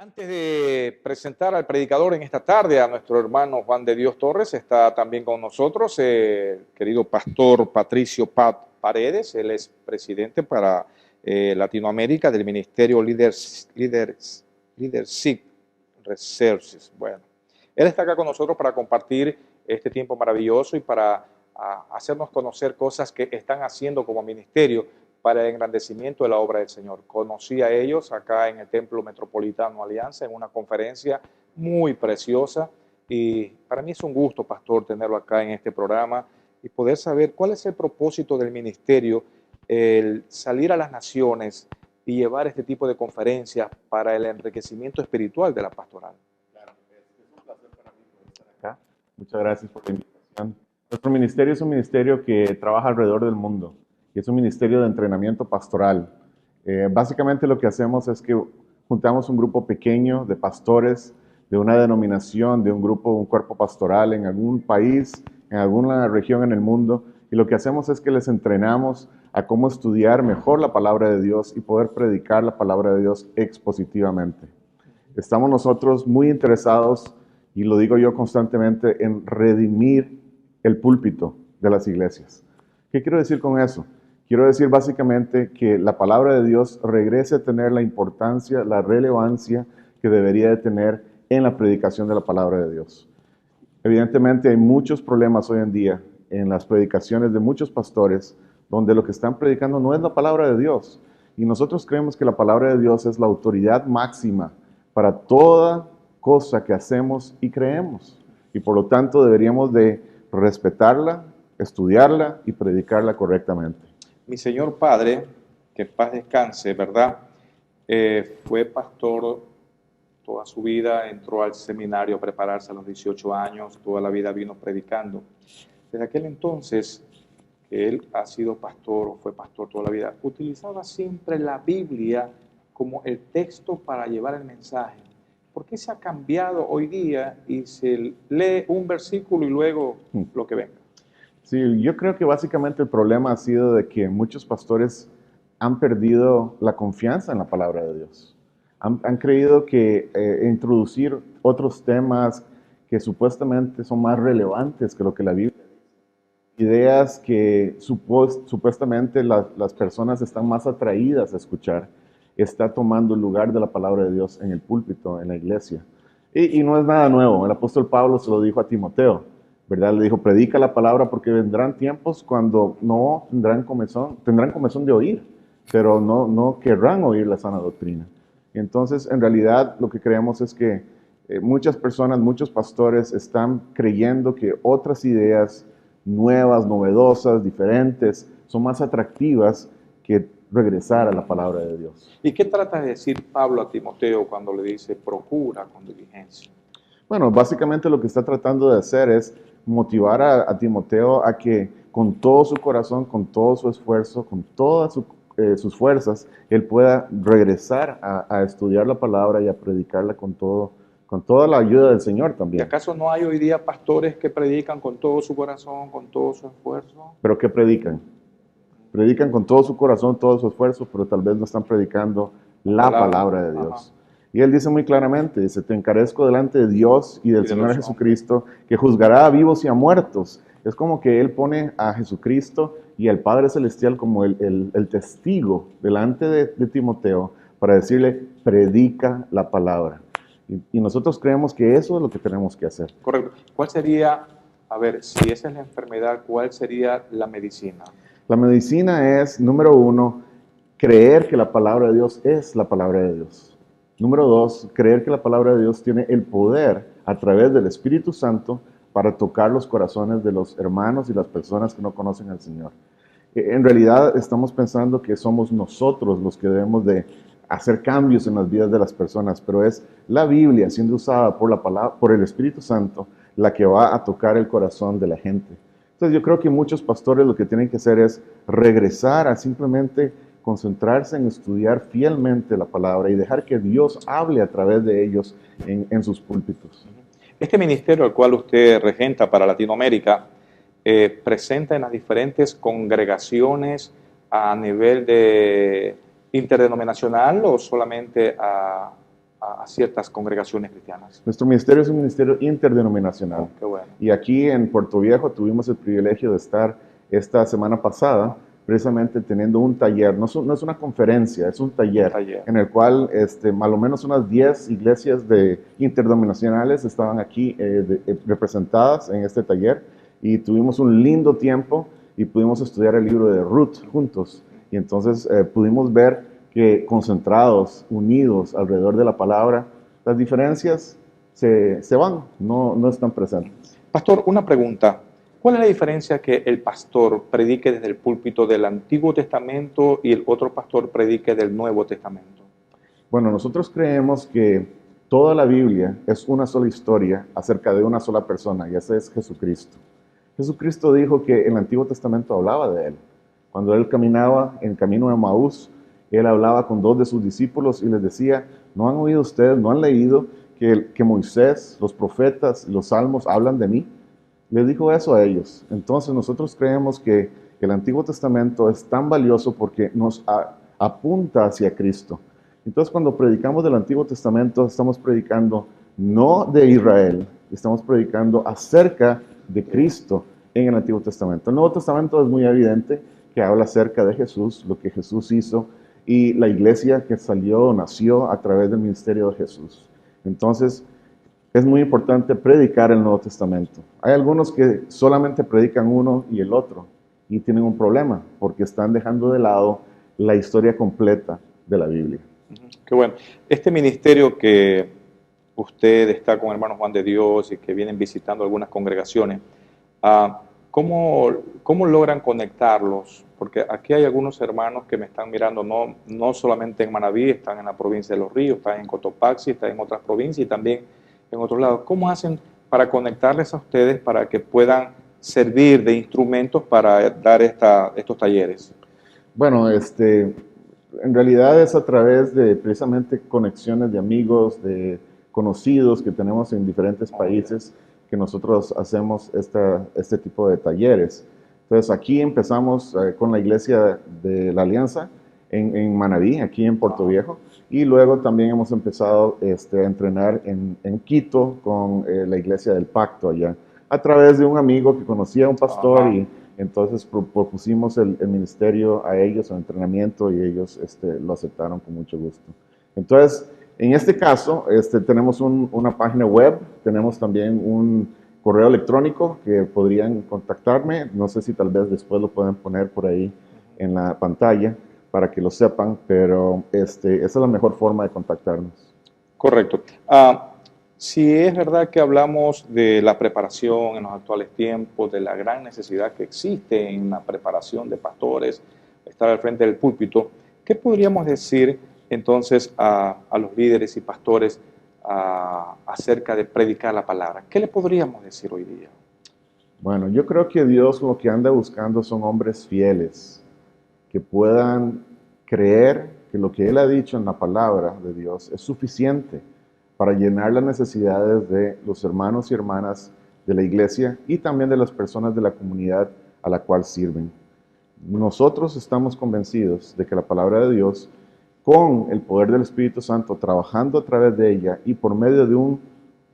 Antes de presentar al predicador en esta tarde, a nuestro hermano Juan de Dios Torres, está también con nosotros el querido pastor Patricio Paredes. Él es presidente para Latinoamérica del Ministerio Leadership Researches. Bueno, él está acá con nosotros para compartir este tiempo maravilloso y para hacernos conocer cosas que están haciendo como ministerio para el engrandecimiento de la obra del Señor. Conocí a ellos acá en el Templo Metropolitano Alianza en una conferencia muy preciosa y para mí es un gusto, pastor, tenerlo acá en este programa y poder saber cuál es el propósito del ministerio, el salir a las naciones y llevar este tipo de conferencias para el enriquecimiento espiritual de la pastoral. Claro, es un placer para mí poder estar acá. Muchas gracias por la invitación. Nuestro ministerio es un ministerio que trabaja alrededor del mundo. Y es un ministerio de entrenamiento pastoral. Básicamente lo que hacemos es que juntamos un grupo pequeño de pastores de una denominación, de un grupo, un cuerpo pastoral en algún país, en alguna región en el mundo, y lo que hacemos es que les entrenamos a cómo estudiar mejor la palabra de Dios y poder predicar la palabra de Dios expositivamente. Estamos nosotros muy interesados, y lo digo yo constantemente, en redimir el púlpito de las iglesias. ¿Qué quiero decir con eso? Quiero decir básicamente que la palabra de Dios regrese a tener la importancia, la relevancia que debería de tener en la predicación de la palabra de Dios. Evidentemente hay muchos problemas hoy en día en las predicaciones de muchos pastores donde lo que están predicando no es la palabra de Dios. Y nosotros creemos que la palabra de Dios es la autoridad máxima para toda cosa que hacemos y creemos. Y por lo tanto deberíamos de respetarla, estudiarla y predicarla correctamente. Mi señor padre, que en paz descanse, ¿verdad? Fue pastor toda su vida, entró al seminario a prepararse a los 18 años, toda la vida vino predicando. Desde aquel entonces, que él ha sido pastor o fue pastor toda la vida, utilizaba siempre la Biblia como el texto para llevar el mensaje. ¿Por qué se ha cambiado hoy día y se lee un versículo y luego lo que venga? Sí, yo creo que básicamente el problema ha sido de que muchos pastores han perdido la confianza en la palabra de Dios. Han creído que introducir otros temas que supuestamente son más relevantes que lo que la Biblia dice, ideas que supuestamente las personas están más atraídas a escuchar, está tomando el lugar de la palabra de Dios en el púlpito, en la iglesia. Y no es nada nuevo. El apóstol Pablo se lo dijo a Timoteo, ¿verdad? Le dijo, predica la palabra porque vendrán tiempos cuando no tendrán comezón de oír, pero no querrán oír la sana doctrina. Entonces, en realidad, lo que creemos es que muchas personas, muchos pastores están creyendo que otras ideas nuevas, novedosas, diferentes, son más atractivas que regresar a la palabra de Dios. ¿Y qué trata de decir Pablo a Timoteo cuando le dice procura con diligencia? Bueno, básicamente lo que está tratando de hacer es motivar a Timoteo a que con todo su corazón, con todo su esfuerzo, con todas sus fuerzas, él pueda regresar a estudiar la palabra y a predicarla con toda la ayuda del Señor ¿Y también. acaso no hay hoy día pastores que predican con todo su corazón, con todo su esfuerzo? ¿Pero qué predican? Predican con todo su corazón, todo su esfuerzo, pero tal vez no están predicando la palabra de Dios. Ajá. Y él dice muy claramente, dice, te encarezco delante de Dios y del Y de Señor los Jesucristo, que juzgará a vivos y a muertos. Es como que él pone a Jesucristo y al Padre Celestial como el testigo delante de Timoteo para decirle, predica la palabra. Y nosotros creemos que eso es lo que tenemos que hacer. Correcto. ¿Cuál sería, a ver, si esa es la enfermedad, cuál sería la medicina? La medicina es, número uno, creer que la palabra de Dios es la palabra de Dios. Número dos, creer que la palabra de Dios tiene el poder a través del Espíritu Santo para tocar los corazones de los hermanos y las personas que no conocen al Señor. En realidad estamos pensando que somos nosotros los que debemos de hacer cambios en las vidas de las personas, pero es la Biblia siendo usada por el Espíritu Santo la que va a tocar el corazón de la gente. Entonces yo creo que muchos pastores lo que tienen que hacer es regresar a simplemente concentrarse en estudiar fielmente la palabra y dejar que Dios hable a través de ellos en sus púlpitos. Este ministerio al cual usted regenta para Latinoamérica presenta en las diferentes congregaciones a nivel de interdenominacional o solamente a a ciertas congregaciones cristianas. Nuestro ministerio es un ministerio interdenominacional. Qué bueno. Y aquí en Puerto Viejo tuvimos el privilegio de estar esta semana pasada precisamente teniendo un taller, no es una conferencia, es un taller en el cual más o menos unas 10 iglesias interdenominacionales estaban aquí representadas en este taller y tuvimos un lindo tiempo y pudimos estudiar el libro de Ruth juntos. Y entonces pudimos ver que concentrados, unidos alrededor de la palabra, las diferencias se van, no están presentes. Pastor, una pregunta. ¿Cuál es la diferencia que el pastor predique desde el púlpito del Antiguo Testamento y el otro pastor predique del Nuevo Testamento? Bueno, nosotros creemos que toda la Biblia es una sola historia acerca de una sola persona, y ese es Jesucristo. Jesucristo dijo que el Antiguo Testamento hablaba de él. Cuando él caminaba en el camino de Maús, él hablaba con 2 de sus discípulos y les decía, ¿no han oído ustedes, no han leído que Moisés, los profetas, los salmos hablan de mí? Les dijo eso a ellos. Entonces nosotros creemos que el Antiguo Testamento es tan valioso porque nos apunta hacia Cristo. Entonces cuando predicamos del Antiguo Testamento estamos predicando no de Israel, estamos predicando acerca de Cristo en el Antiguo Testamento. El Nuevo Testamento es muy evidente que habla acerca de Jesús, lo que Jesús hizo y la iglesia que nació a través del ministerio de Jesús. Entonces, es muy importante predicar el Nuevo Testamento. Hay algunos que solamente predican uno y el otro y tienen un problema porque están dejando de lado la historia completa de la Biblia. Qué bueno. Este ministerio que usted está con Hermanos Juan de Dios y que vienen visitando algunas congregaciones, ¿cómo logran conectarlos? Porque aquí hay algunos hermanos que me están mirando, no solamente en Manabí, están en la provincia de Los Ríos, están en Cotopaxi, están en otras provincias y también en otros lados. ¿Cómo hacen para conectarles a ustedes para que puedan servir de instrumentos para dar estos talleres? Bueno, en realidad es a través de precisamente conexiones de amigos, de conocidos que tenemos en diferentes países que nosotros hacemos este tipo de talleres. Entonces aquí empezamos con la iglesia de la Alianza en Manabí, aquí en Puerto Viejo, y luego también hemos empezado a entrenar en Quito con la iglesia del Pacto allá, a través de un amigo que conocía a un pastor y entonces propusimos el ministerio a ellos, el entrenamiento, y ellos lo aceptaron con mucho gusto. Entonces, en este caso, tenemos una página web, tenemos también un correo electrónico que podrían contactarme. No sé si tal vez después lo pueden poner por ahí en la pantalla para que lo sepan, pero esa es la mejor forma de contactarnos. Correcto. Si es verdad que hablamos de la preparación en los actuales tiempos, de la gran necesidad que existe en la preparación de pastores, estar al frente del púlpito, ¿qué podríamos decir entonces a los líderes y pastores acerca de predicar la palabra? ¿Qué le podríamos decir hoy día? Bueno, yo creo que Dios lo que anda buscando son hombres fieles, que puedan creer que lo que Él ha dicho en la palabra de Dios es suficiente para llenar las necesidades de los hermanos y hermanas de la iglesia y también de las personas de la comunidad a la cual sirven. Nosotros estamos convencidos de que la palabra de Dios, con el poder del Espíritu Santo, trabajando a través de ella y por medio de un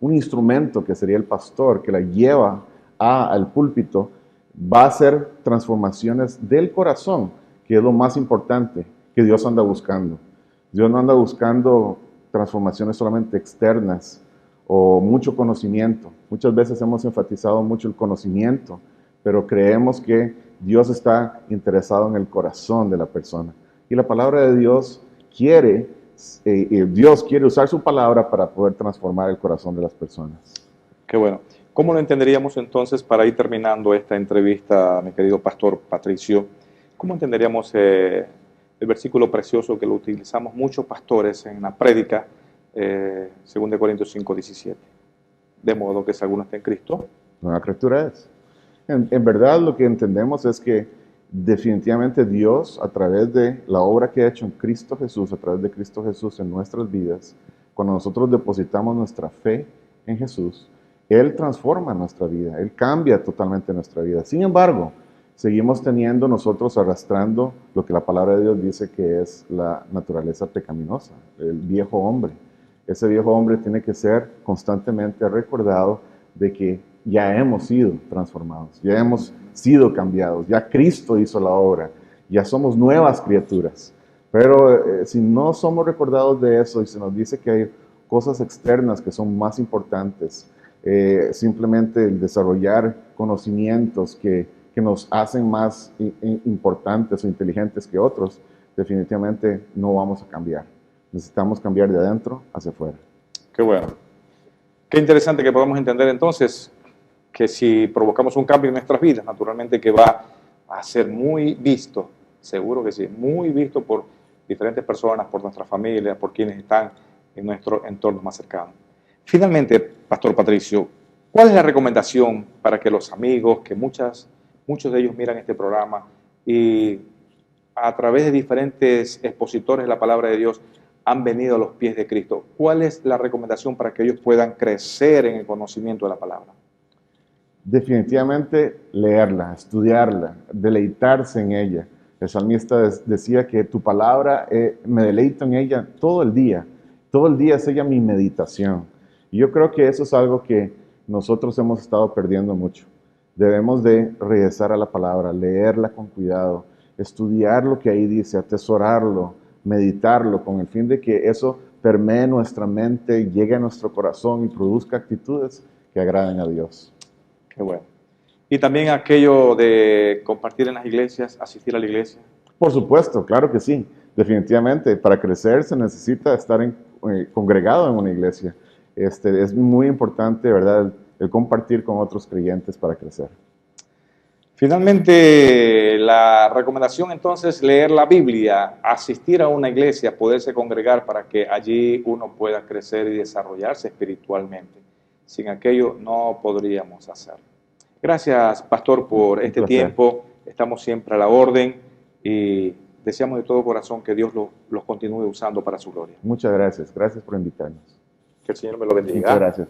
instrumento que sería el pastor, que la lleva al púlpito, va a hacer transformaciones del corazón, que es lo más importante que Dios anda buscando. Dios no anda buscando transformaciones solamente externas o mucho conocimiento. Muchas veces hemos enfatizado mucho el conocimiento, pero creemos que Dios está interesado en el corazón de la persona. Y la palabra de Dios Dios quiere usar su palabra para poder transformar el corazón de las personas. Qué bueno. ¿Cómo lo entenderíamos entonces, para ir terminando esta entrevista, mi querido pastor Patricio? ¿Cómo entenderíamos el versículo precioso que lo utilizamos muchos pastores en la prédica, 2 Corintios 5:17? De modo que si alguno está en Cristo, nueva criatura es. En verdad lo que entendemos es que definitivamente Dios, a través de la obra que ha hecho en Cristo Jesús, a través de Cristo Jesús en nuestras vidas, cuando nosotros depositamos nuestra fe en Jesús, Él transforma nuestra vida, Él cambia totalmente nuestra vida. Sin embargo, seguimos teniendo nosotros arrastrando lo que la palabra de Dios dice que es la naturaleza pecaminosa, el viejo hombre. Ese viejo hombre tiene que ser constantemente recordado de que ya hemos sido transformados, ya hemos sido cambiados, ya Cristo hizo la obra, ya somos nuevas criaturas. Pero si no somos recordados de eso y se nos dice que hay cosas externas que son más importantes, simplemente el desarrollar conocimientos que nos hacen más importantes o inteligentes que otros, definitivamente no vamos a cambiar. Necesitamos cambiar de adentro hacia afuera. Qué bueno. Qué interesante que podamos entender entonces que si provocamos un cambio en nuestras vidas, naturalmente que va a ser muy visto, seguro que sí, muy visto por diferentes personas, por nuestra familia, por quienes están en nuestro entorno más cercano. Finalmente, Pastor Patricio, ¿cuál es la recomendación para que los amigos, que muchos de ellos miran este programa y a través de diferentes expositores de la palabra de Dios han venido a los pies de Cristo? ¿Cuál es la recomendación para que ellos puedan crecer en el conocimiento de la palabra? Definitivamente leerla, estudiarla, deleitarse en ella. El salmista decía que tu palabra, me deleito en ella todo el día es ella mi meditación. Y yo creo que eso es algo que nosotros hemos estado perdiendo mucho. Debemos de regresar a la palabra, leerla con cuidado, estudiar lo que ahí dice, atesorarlo, meditarlo, con el fin de que eso permee nuestra mente, llegue a nuestro corazón y produzca actitudes que agraden a Dios. Qué bueno. Y también aquello de compartir en las iglesias, asistir a la iglesia. Por supuesto, claro que sí. Definitivamente, para crecer se necesita estar congregado en una iglesia. Es muy importante, ¿verdad?, el compartir con otros creyentes para crecer. Finalmente, la recomendación entonces, leer la Biblia, asistir a una iglesia, poderse congregar para que allí uno pueda crecer y desarrollarse espiritualmente. Sin aquello no podríamos hacerlo. Gracias, Pastor, por este tiempo. Estamos siempre a la orden y deseamos de todo corazón que Dios los continúe usando para su gloria. Muchas gracias. Gracias por invitarnos. Que el Señor me lo bendiga. Muchas gracias.